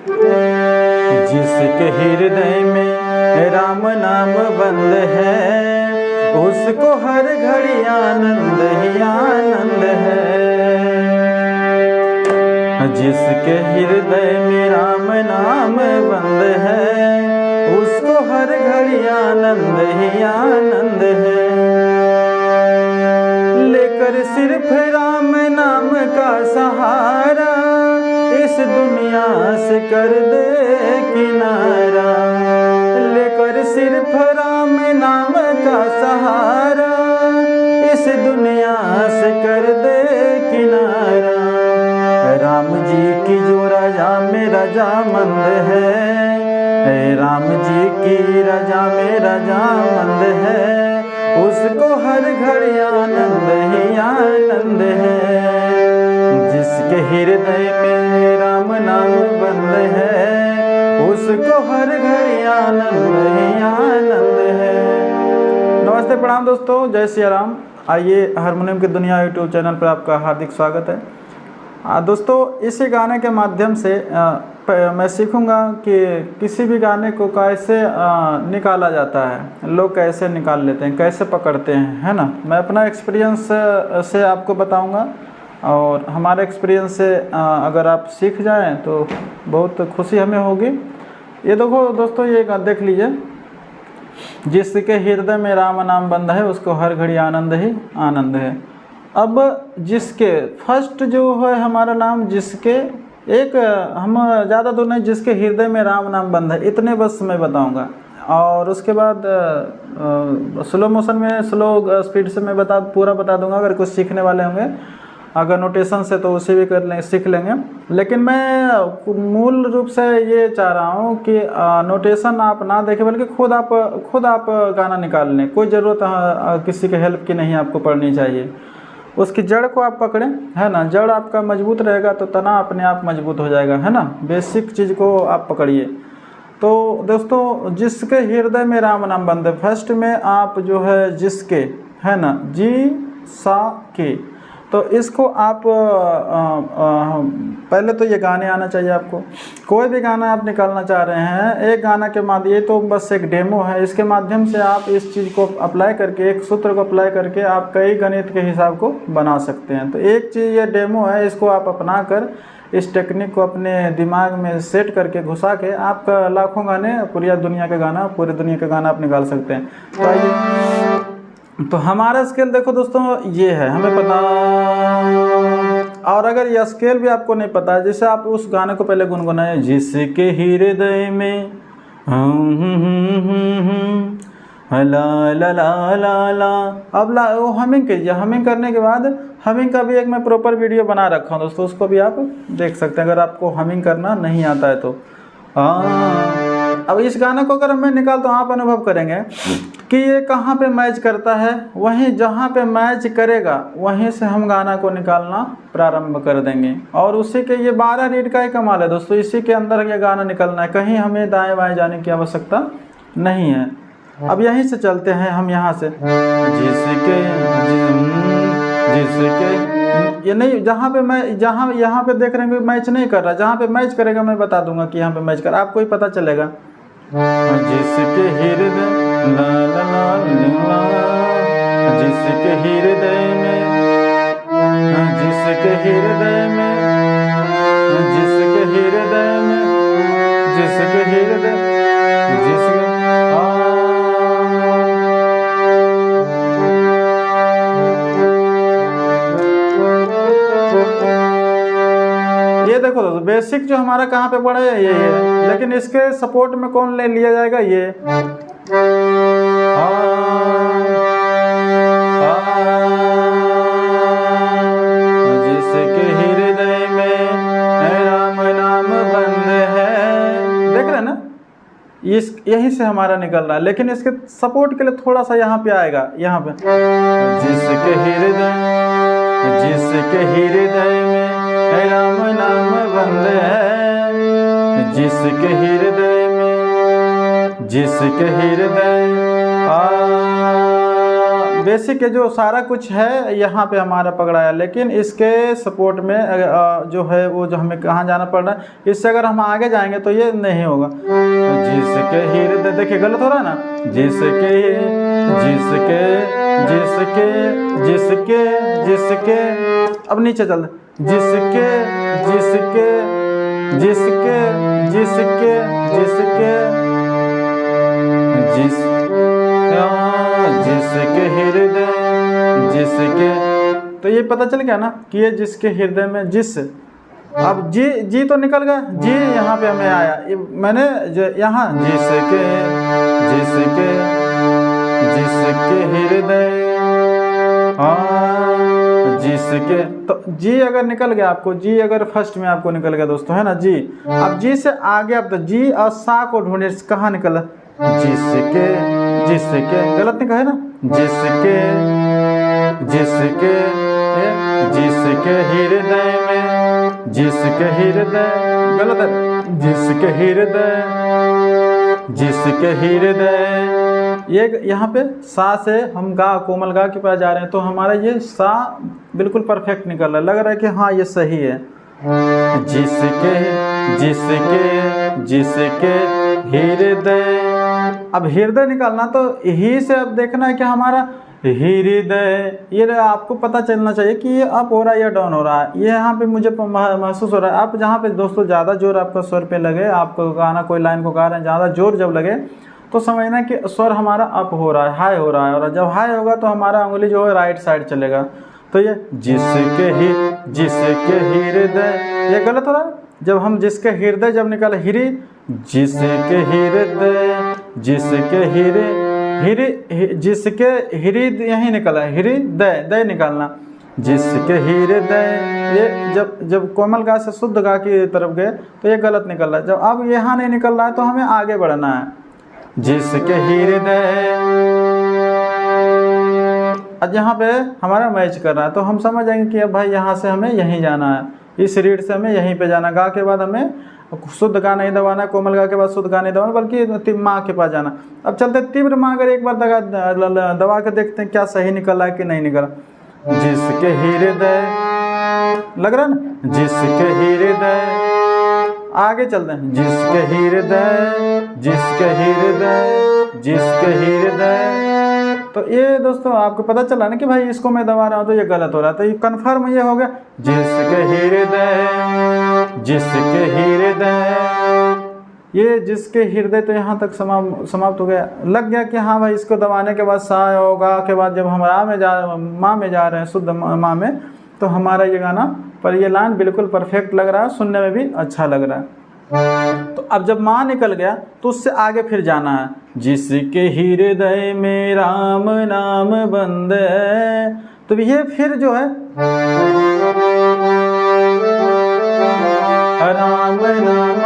जिसके हृदय में राम नाम बंद है, उसको हर घड़ी आनंद ही आनंद है। जिसके हृदय में राम नाम बंद है, उसको हर घड़ी आनंद ही आनंद है। लेकर सिर्फ राम नाम का सहारा, इस दुनिया से कर दे किनारा। लेकर सिर्फ राम नाम का सहारा, इस दुनिया से कर दे किनारा। राम जी की जो रजा में रजामंद है, राम जी की रजा में रजामंद है, उसको हर घड़ी आनंद ही आनंद है। जिसके हृदय में राम नाम बंद है, उसको हर घड़ी आनंद ही आनंद है। नमस्ते, प्रणाम दोस्तों, जय श्री राम। आइए, हारमोनियम की दुनिया यूट्यूब चैनल पर आपका हार्दिक स्वागत है। दोस्तों, इसी गाने के माध्यम से मैं सीखूंगा कि किसी भी गाने को कैसे निकाला जाता है, लोग कैसे निकाल लेते हैं, कैसे पकड़ते हैं, है ना। मैं अपना एक्सपीरियंस से आपको बताऊंगा, और हमारे एक्सपीरियंस से अगर आप सीख जाएं तो बहुत खुशी हमें होगी। ये देखो दोस्तों, ये देख लीजिए, जिसके हृदय में राम नाम बंद है, उसको हर घड़ी आनंद ही आनंद है। अब जिसके फर्स्ट जो है हमारा नाम, जिसके एक हम ज़्यादा दूर नहीं, जिसके हृदय में राम नाम बंद है, इतने बस मैं बताऊंगा। और उसके बाद स्लो मोशन में, स्लो स्पीड से मैं पूरा बता दूंगा। अगर कुछ सीखने वाले होंगे अगर नोटेशन से, तो उसे भी कर लेंगे, सीख लेंगे। लेकिन मैं मूल रूप से ये चाह रहा हूँ कि नोटेशन आप ना देखें, बल्कि खुद आप गाना निकाल लें। कोई ज़रूरत किसी के हेल्प की नहीं आपको पड़नी चाहिए। उसकी जड़ को आप पकड़ें, है ना। जड़ आपका मजबूत रहेगा तो तना अपने आप मजबूत हो जाएगा, है ना। बेसिक चीज़ को आप पकड़िए। तो दोस्तों, जिसके हृदय में राम नाम बंद है, फर्स्ट में आप जो है जिसके, है ना, जी सा के, तो इसको आप पहले तो ये गाने आना चाहिए आपको। कोई भी गाना आप निकालना चाह रहे हैं, एक गाना के माध्यम, ये तो बस एक डेमो है, इसके माध्यम से आप इस चीज़ को अप्लाई करके, एक सूत्र को अप्लाई करके आप कई गणित के हिसाब को बना सकते हैं। तो एक चीज़ ये डेमो है, इसको आप अपना कर इस टेक्निक को अपने दिमाग में सेट करके घुसा के आप लाखों गाने, पूरी दुनिया का गाना आप निकाल सकते हैं। तो आइए, तो हमारा स्केल देखो दोस्तों, ये है, हमें पता। और अगर यह स्केल भी आपको नहीं पता है, जैसे आप उस गाने को पहले गुनगुनाए, जिसके हृदय में ला ला ला ला ला। अब वो हमिंग कीजिए। हमिंग करने के बाद, हमिंग का भी एक मैं प्रॉपर वीडियो बना रखा हूँ दोस्तों, उसको भी आप देख सकते हैं अगर आपको हमिंग करना नहीं आता है तो। अब इस गाने को अगर मैं निकालता हूँ, आप अनुभव करेंगे कि ये कहाँ पे मैच करता है। वहीं जहाँ पे मैच करेगा वहीं से हम गाना को निकालना प्रारंभ कर देंगे। और उसी के ये 12 रीड का ही कमाल है दोस्तों, इसी के अंदर ये गाना निकलना है, कहीं हमें दाएं बाएं जाने की आवश्यकता नहीं है। अब यहीं से चलते हैं हम, यहाँ से जिसके ये नहीं, जहाँ पे मैं यहाँ पे देख रहे हैं मैच नहीं कर रहा, जहाँ पे मैच करेगा मैं बता दूंगा कि यहाँ पे मैच कर, आपको ही पता चलेगा। जिसके हृदय ला ला ला ला, जिसके हृदय में, जिसके हृदय में, जिसके हृदय में, जिसके हृदय, जिसके ये देखो दोस्तों, बेसिक जो हमारा कहाँ पे पड़ा है ये है, लेकिन इसके सपोर्ट में कौन ले लिया जाएगा, ये जिसके हृदय में राम नाम बंद है। देख रहे हैं ना, यहीं से हमारा निकल रहा है, लेकिन इसके सपोर्ट के लिए थोड़ा सा यहाँ पे आएगा, यहाँ पे जिसके हृदय में राम नाम बंद है, जिसके हृदय में, जिसके हृदय बेसिक जो सारा कुछ है यहाँ पे हमारा पकड़ा है, लेकिन इसके सपोर्ट में जो है वो जो हमें कहाँ जाना पड़ रहा है, इससे अगर हम आगे जाएंगे तो ये नहीं होगा। जिसके हृदय, देखिए गलत हो रहा है ना, जिसके जिसके जिसके जिसके जिसके, अब नीचे चल, जिसके जिसके जिसके जिसके जिसके जिसके हृदय जिसके, तो ये पता चल गया ना कि ये जिसके हृदय में जिस, अब जी तो निकल गया, जी यहाँ पे हमें आया, मैंने यहाँ जिसके जिसके जिसके हृदय, जिसके, तो जी अगर निकल गया आपको, जी अगर फर्स्ट में आपको निकल गया दोस्तों, है ना जी। अब जी से आगे अब तो जी और सा को ढूंढे, कहाँ निकला, जिसके जिसके, गलत नहीं कहे ना, जिसके जिसके जिसके हृदय में, जिसके हृदय, गलत है, जिसके हृदय जिसके हृदय, ये यहाँ पे सा से हम गा, कोमल गा के पास जा रहे हैं, तो हमारा ये सा बिल्कुल परफेक्ट निकल रहा है, लग रहा है कि हाँ ये सही है। जिसके जिसके जिसके हृदय, अब हृदय निकालना तो ही से अब देखना है कि हमारा हृदय, ये आपको पता चलना चाहिए कि ये अप हो रहा है या डाउन हो रहा है। ये यहाँ पे मुझे महसूस हो रहा है। आप जहाँ पे दोस्तों ज़्यादा जोर आपका स्वर पे लगे, आपको गाना कोई लाइन को गा रहे हैं, ज़्यादा जोर जब लगे तो समझना कि स्वर हमारा अप हो रहा है, हाई हो रहा है, और जब हाई होगा तो हमारा उंगली जो है राइट साइड चलेगा। तो ये जिसके हृदय, ये गलत हो रहा है। जब हम जिसके हृदय जब निकाले हिरी, जिसके हृदय जिसके जिसके हृदय यही निकला, हृदय दय निकालना, जिसके हृदय, ये जब कोमल गा से शुद्ध गा की तरफ गए तो ये गलत निकल रहा है। जब अब यहाँ नहीं निकल रहा है तो हमें आगे बढ़ना है। जिसके हृदय, अब यहाँ पे हमारा मैच कर रहा है तो हम समझ जाएंगे कि अब भाई यहाँ से हमें यहीं जाना है, इस रीड से हमें यहीं पे जाना। गा के बाद हमें शुद्ध गा नहीं दबाना, कोमल गा के बाद शुद्ध गा नहीं दबाना, बल्कि माँ के पास जाना। अब चलते तीव्र माँ, अगर एक बार दबा के देखते हैं क्या सही निकला है कि नहीं निकला। जिसके हृदय, लग रहा है ना, जिसके हृदय, आगे चलते हैं, जिसके हृदय जिसके हृदय जिसके हृदय। तो ये दोस्तों आपको पता चला ना कि भाई इसको मैं दबा रहा हूँ तो ये गलत हो रहा है, तो ये कन्फर्म ये हो गया। जिसके हृदय जिसके हृदय, ये जिसके हृदय, तो यहाँ तक समाप्त हो गया। लग गया कि हाँ भाई इसको दबाने के बाद सा होगा के बाद जब हम माँ में जा रहे हैं, शुद्ध माँ में, तो हमारा ये गाना पर ये लाइन बिल्कुल परफेक्ट लग रहा है, सुनने में भी अच्छा लग रहा है। तो अब जब माँ निकल गया तो उससे आगे फिर जाना है। जिसके हृदय में राम नाम बंद है, तो ये फिर जो है राम नाम,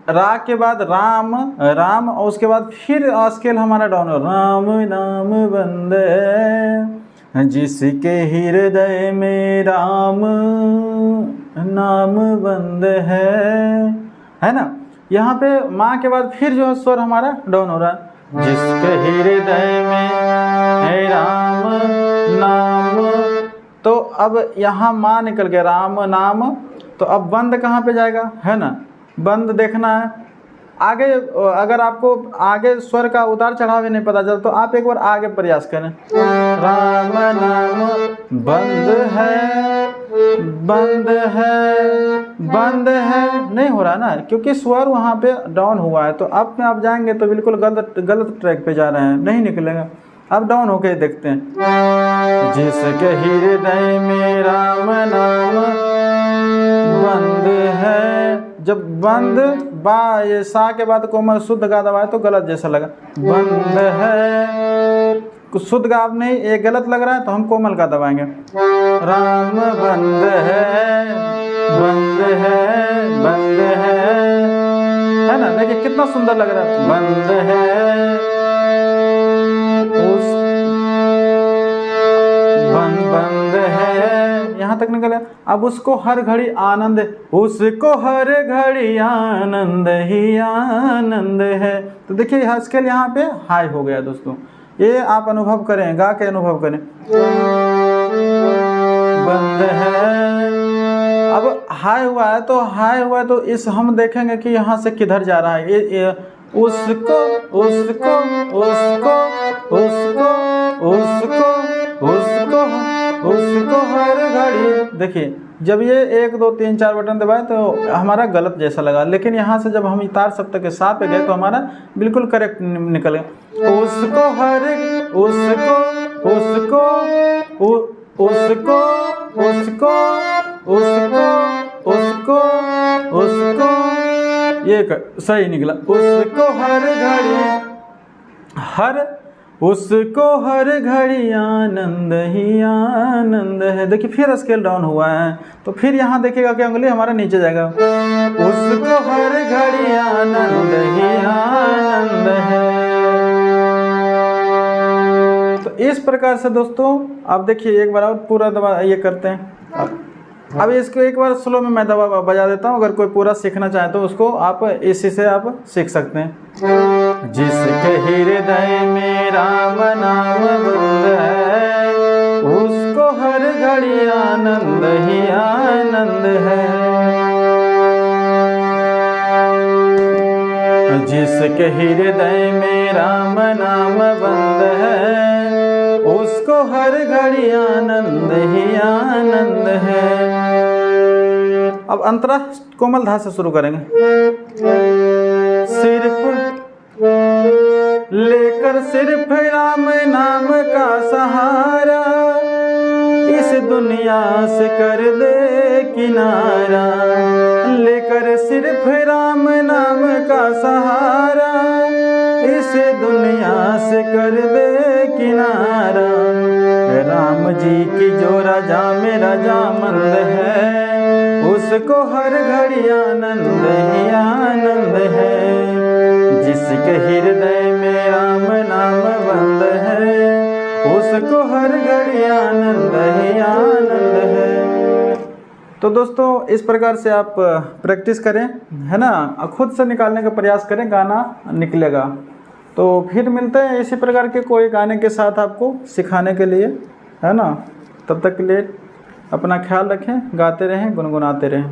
रा के बाद राम राम, और उसके बाद फिर स्केल हमारा डाउन हो, राम नाम बंद है, जिसके हृदय में राम नाम बंद है ना। यहाँ पे माँ के बाद फिर जो है स्वर हमारा डाउन हो रहा है। जिसके हृदय में है राम नाम, तो अब यहाँ माँ निकल गया, राम नाम, तो अब बंद कहाँ पे जाएगा, है ना, बंद देखना है। आगे अगर आपको आगे स्वर का उतार चढ़ाव ही नहीं पता चल तो आप एक बार आगे प्रयास करें। राम नाम बंद है बंद है बंद है, नहीं हो रहा ना, क्योंकि स्वर वहाँ पे डाउन हुआ है। तो अब में आप जाएंगे तो बिल्कुल गलत ट्रैक पे जा रहे हैं, नहीं निकलेगा। अब डाउन होके देखते हैं। जिसके हृदय में राम नाम बंद है, जब बंद बा ये सा के बाद कोमल शुद्ध गा दबाए तो गलत जैसा लगा, बंद है, शुद्ध गा नहीं, ये गलत लग रहा है तो हम कोमल का दबाएंगे। राम बंद है बंद है बंद है ना, देखिए कितना सुंदर लग रहा है, बंद है, उस बंद है, यहाँ तक निकले। अब उसको हर घड़ी आनंद, उसको हर घड़ी आनंद ही आनंद है। तो देखिए स्केल यहाँ पे हाई हो गया दोस्तों, ये आप अनुभव करें, गा के अनुभव करें। बंद है, अब हाय हुआ है तो हाय हुआ है तो इस हम देखेंगे कि यहाँ से किधर जा रहा है। ये उसको उसको उसको उसको उसको उसको उसको हर घड़ी। देखिए जब ये 1 2 3 4 बटन दबाए तो हमारा गलत जैसा लगा, लेकिन यहाँ से जब हम तार सप्तक के सा पे गए तो हमारा बिल्कुल करेक्ट निकल गया। उसको हर उसको उसको उसको उसको उसको उसको उसको ये सही निकला। उसको हर घड़ी हर उसको हर घड़ी आनंद ही आनंद है। देखिए फिर स्केल डाउन हुआ है तो फिर यहाँ देखिएगा कि उंगली हमारा नीचे जाएगा। उसको हर घड़ी आनंद ही आनंद है। तो इस प्रकार से दोस्तों आप देखिए एक बार और पूरा दबा ये करते हैं। अब इसको एक बार स्लो में मैं दबा बजा देता हूँ, अगर कोई पूरा सीखना चाहे तो उसको आप इसी से आप सीख सकते हैं। जिसके हृदय में राम नाम बंद है, उसको हर घड़ी आनंद ही आनंद है। जिसके हृदय में राम नाम बंद है, उसको हर घड़ी आनंद ही आनंद है। अब अंतरा कोमल धा से शुरू करेंगे। सिर्फ लेकर सिर्फ राम नाम का सहारा, इस दुनिया से कर दे किनारा। लेकर सिर्फ राम नाम का सहारा, इस दुनिया से कर दे किनारा। राम जी की जो राजा में रजामंद है, उसको हर घड़ी आनंद ही आनंद है। जिसके हृदय में राम नाम बंद है, उसको हर घड़ी आनंद ही आनंद है। तो दोस्तों इस प्रकार से आप प्रैक्टिस करें, है ना, खुद से निकालने का प्रयास करें, गाना निकलेगा। तो फिर मिलते हैं इसी प्रकार के कोई गाने के साथ आपको सिखाने के लिए, है ना। तब तक के लिए अपना ख्याल रखें, गाते रहें, गुनगुनाते रहें।